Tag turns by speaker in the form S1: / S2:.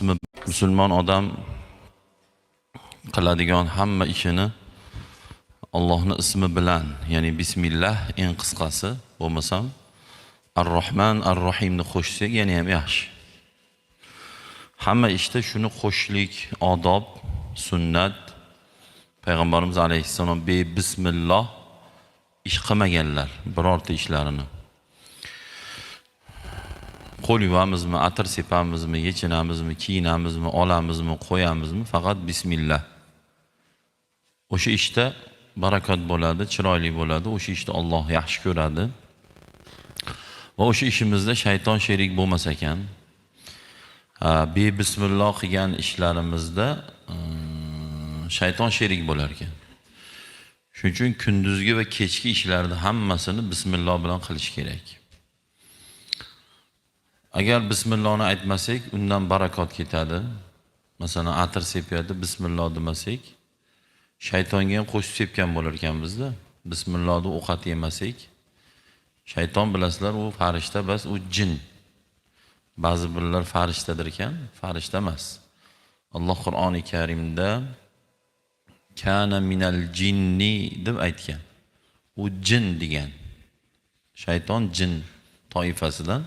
S1: Musulmon odam qiladigan hamma ishini Allohning ismi bilan, ya'ni bismillah eng qisqasi, bo'lmasam Ar-Rahman Ar-Rahimni qo'shsak yana ham yaxshi. Hamma ishda shuni qo'shlik, odob, sunnat. Payg'ambarimiz alayhissalom bismillah ish qilmaganlar birorta ishlarini. Qo'l yuvamizmi, atir sepamizmi, yechinamizmi, kiyinamizmi, olamizmi, qo'yamizmi, faqat bismillah. O'sha ishda barakat bo'ladi, chiroyli bo'ladi, o'sha ishda Alloh yaxshi ko'radi. Va o'sha ishimizda shayton sherik bo'lmas ekan. Bismillah qilgan ishlarimizda shayton sherik bo'lar ekan. Shuning uchun kunduzgi va kechki ishlarni hammasini bismillah bilan qilish kerak. Agar bismillahni aytmasak, undan barakat ketadi. Masalan, atir sepyapti, bismillah demasak, shaytonga ham qo'shib sepgan bo'lar ekan bizda. Bismillahni ovqat yemasak, shayton bilasizlar, u farishta bas, u jin. Ba'zi birlar farishtadir ekan, farishta emas. Alloh Qur'oni Karimda kana minal jinni deb aytgan. U jin degan. Shayton jin toifasidan.